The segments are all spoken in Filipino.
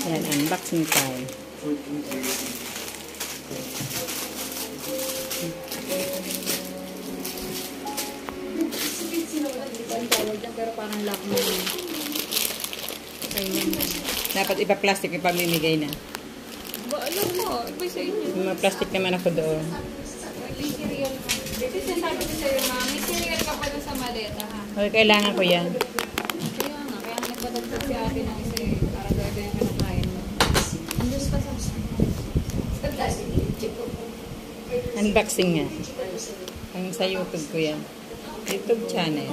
Yan, unboxing tayo. Pero parang lock mo yun. Dapat ipa-plastic, ipamimigay na. Alam mo, iba sa inyo. Yung mga plastic naman ako doon. May cereal ka. Kasi sabi ko sa'yo, ma, may cereal ka pa doon sa maleta, ha? Okay, kailangan ko yan. Kaya nga, kaya nagpadagdag si ate ng isa eh. Para doon yung kinakain mo. Andus pa sa... Unboxing nga. Ang sa YouTube ko yan. YouTube channel.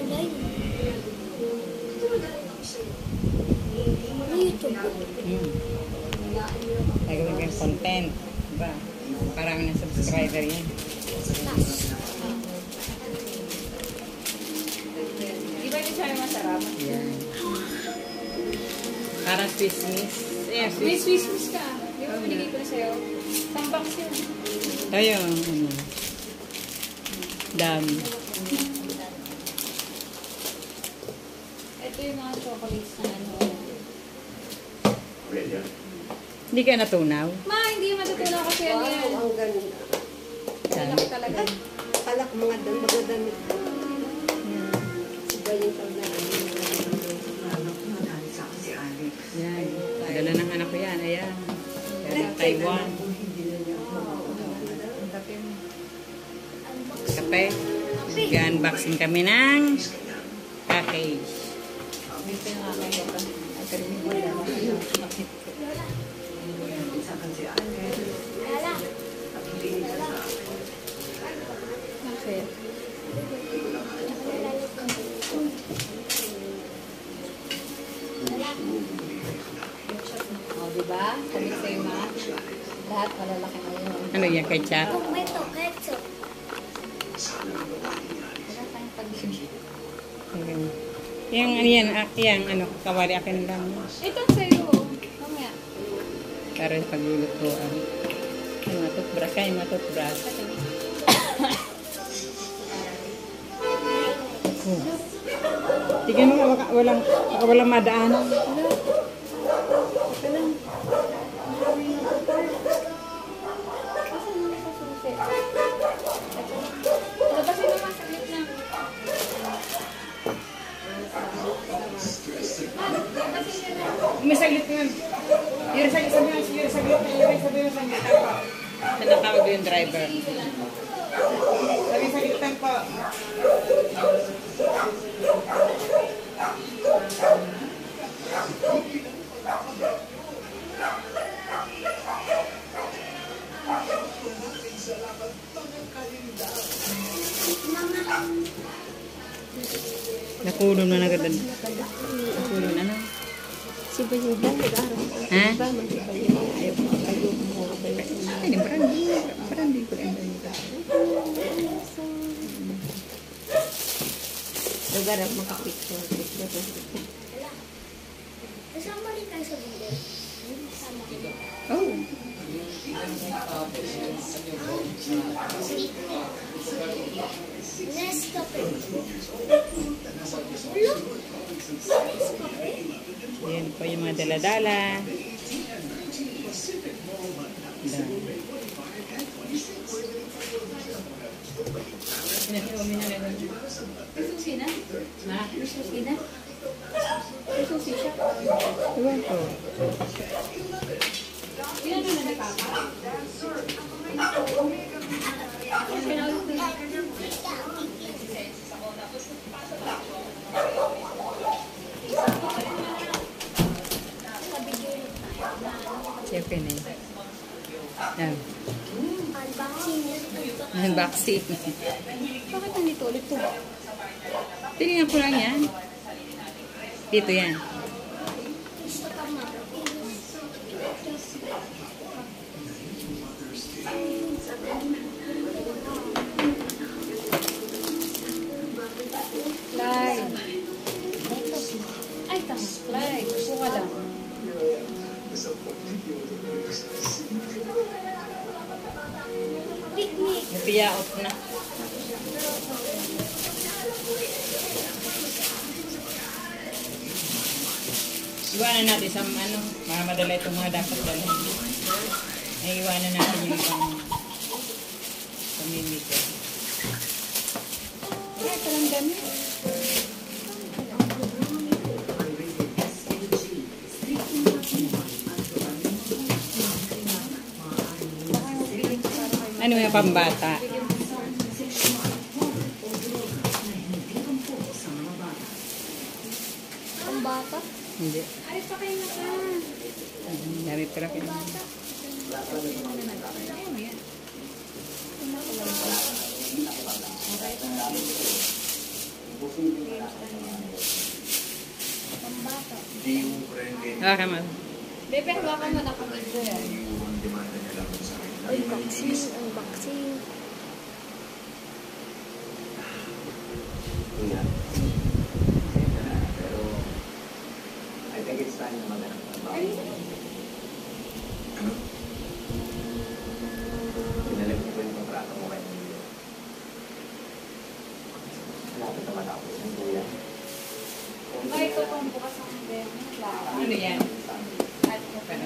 Nagawin ko yung content. Diba? Parang na subscriber yan. Di ba yung sabi masarap? Yan. Parang Swiss miss. Yeah, May Swiss ka. Di ba binigay ko na sa'yo? Tambak yun. Ayun. Ano. Dami. Ito yung mga chocolates na ano. Hindi ka natunaw? Ma, hindi matutunaw kasi yan yan. Ang ganda. Malaki talaga. Palak mga damit. Iba yung Yan. Dala ng anak ko yan. Ayan. Galing Taiwan. Kape. Mag-unboxing kami ng package. Dito yung aking ito. Bakit? O, diba? Kami sa'yo, ma. Lahat malalaki na yun. Ano yan, ketchup? Tomato, ketchup. Wala tayong pag-ibig. Ayan. Yang ano yan, yang ano, kawali akin lang. Ito sa'yo. Mamaya. Para sa paglulutuan. Yung matutbrush ka, yung matutbrush. Oh. Tignan mo, walang madaanan. Labasin mo masakit na. May saglit nga. Yung saglit sa mga, yung saglit na yung sabi mo sa mga tao. Tinatawag yung driver. Saglit po. Nakulong na nagad. Nakulong na na. Si Bayudan, nag-aaral. Ha? Diba, mag-Bayudan. Ayaw mo mga Bayudan. Ay, brandi ko lang dito. Lugar ang makapicture. Kasama rin tayo sa video. Oh. Nescafe. Ayan po yung mga dala-dala. Susi na? Ha? Susi na? Susi siya. Iwan ko. Yan na ni Papa. Siyempre na yun. Yan. Unboxing. Unboxing. Bakit nandito ulit to? Tingnan ko lang yan. Dito yan. Clyde. Ay, tama. Clyde. Upo ka lang. Picnic. Napiyaot na. Iwanan natin sa madala itong mga dapat dalhin. Ay, iwanan natin yung ibang pamimito. Ay, palang dami. Ano yung pambata? Ang bata? Hindi. Ay, pakay na ka. Dami pala kayo. Ah, kamal. Bebe, hawakan mo na kami dyan. Ay, vaccine. Ang vaccine. Pero I think it's time na maghanap ng bago. Ano? Pinalag ko yung kontrata mo kay Emilio. Malapit na matapos yung kuya. Ay, ito pang bukas ang bebe. Ano yan?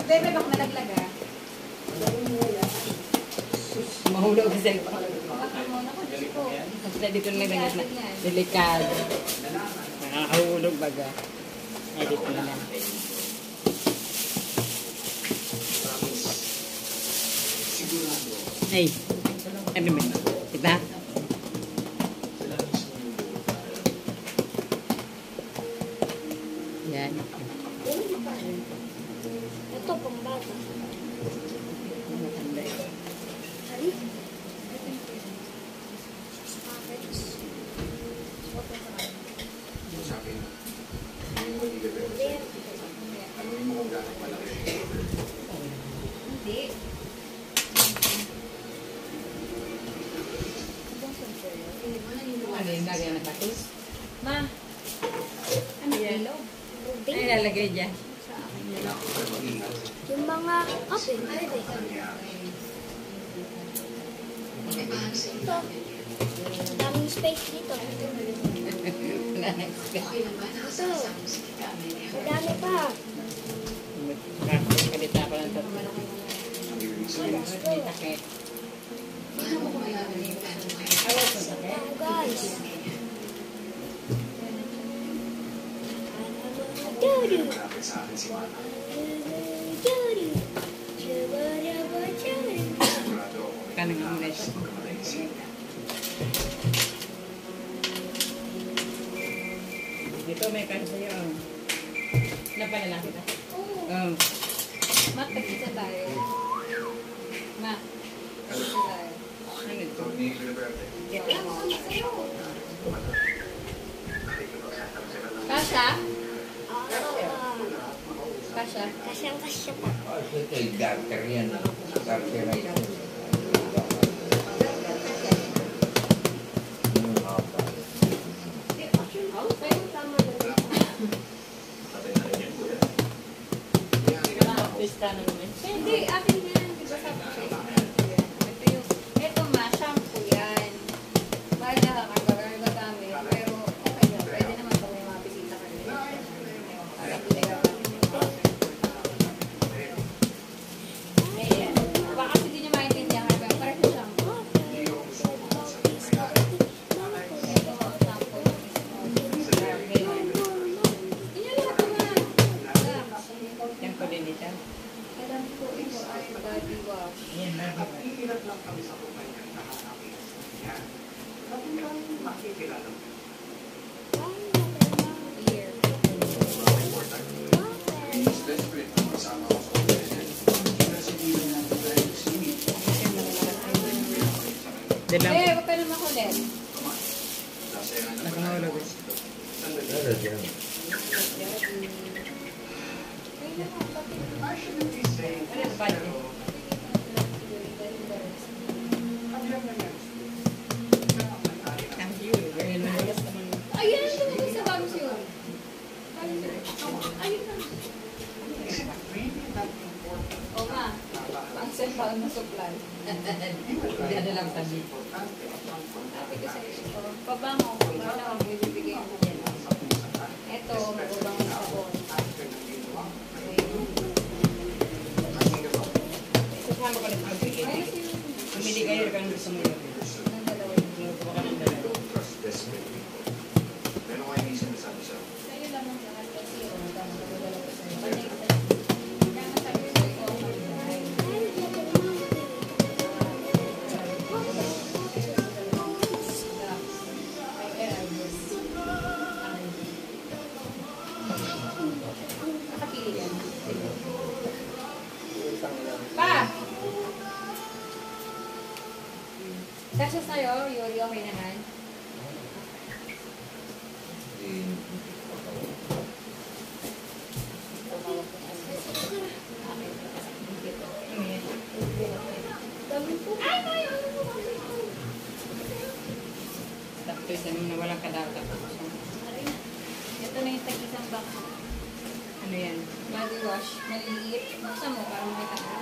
Bebe, baka malaglaga. Mahulog sa cellphone. Baka muna ko, Diyos ko. Basta dito na lang na. Delikado. Nakahulog baga. Ay, dito na lang. Ay, ano ba? Diba? Yan. Ito, pang bata. Maganda yun. Ay, Sabi na, hindi ka pero ano yung mga gano'ng malaki? Hindi. Ano yung lagay na patis? Ma, ano Yan. ilaw? Ay, lalagay dyan. yung mga kape. Ito. Daming space dito. Ito. Madami pa. Kalita ko lang ito. May takit. Oh, guys. Dudu. Malapit sa akin si Mana. Dudu. Chubba-dubba-chubba. Sigurado ako may Kanang muna sa pagkamalay ni Celia. Dito may kanya sa'yo. Napalalaki na. Oo. Ma, tag-isa tayo. Ma, tag-isa tayo. Ano ito? Ito ni Gilberte. Yan, sama sa'yo. Kasya? Kasha? Ah, Kasha? kasyang-kasya pa. Ito ay darker yan. Darker na ito. Okay, tama na. Patay na rin yan, kuya. Pista naman. Hindi, akin yan. Di ba sabi ko sa'yo? Ito yung, ito ma, shampoo yan. Mahal na lang ang gagawin madami. Pero, okay na. Pwede naman kung may mga bisita ka rin. Para hindi ka Ayan. Baka kasi di niya maintindihan. Pero parang shampoo. Ito, shampoo. Inyo lahat naman. Yan ko din ito. Alam ko ito ay body wash. Yan, lagi ba? Ilan lang kami sa kumpanya na hanapin sa kanya. Sabi lang, makikilala mo. Ear. Important. He's desperate na kasama ko sa kumpanya. Kasi hindi na natin dahil si Amy. Diyan lang. Huwag ka na makulit. Nasa yan na Nakahulog. Meron yan. Passionately saying, Ano yung bad? Thank you. Very nice naman. Ayan, tumulong sa bags yun. Ayun na. O ma, ang sentral na supply. Hindi ano lang sabi. Ate ko sa'yo ito. Pabango ko. Ano ang bibigay mo dyan? Ito, magulang sa sabon. sa'yo, Yuri, okay naman? Tapos na walang kadata. Ito na yung tag-isang box. Ano yan? Body wash. Maliliit. Buksan mo para makita ko.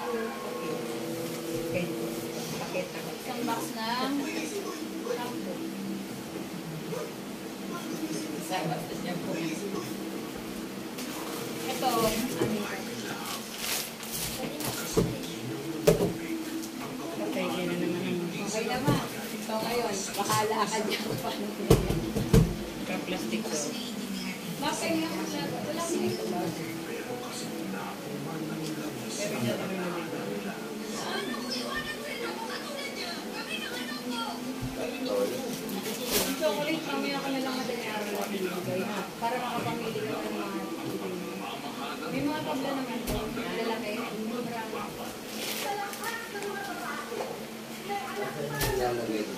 Okay. Pakita ko. Isang box ng shampoo. Sabat niya po. Ito, Okay, yan na naman ang okay naman. So ngayon, bahala ka dyan. Paano plastic to. Mapay nga mo lang. Walang dito ba? Pero yan ano na dito. Yung chocolate, mamaya ka na lang madanyari na binigay. Para makapamili ka ng mga may mga tabla naman ito. Lalaki. Marami. Lalagay ko.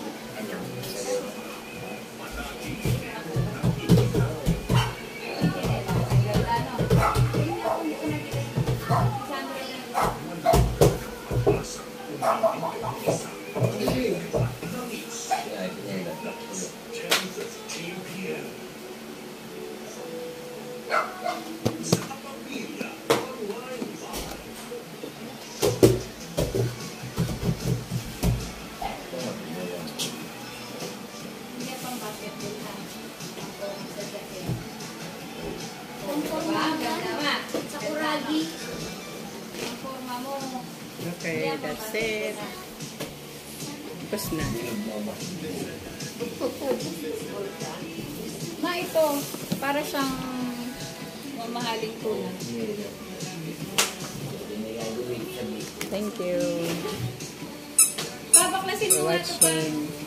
Hindi pang basketball ha. Diba? Ganda ba? Sa kuragi. Ang forma mo. Okay, that's it. Tapos na. Ma, ito. Para siyang mamahaling tuna. Thank you Papaklasin for mo nga ito pa. watching.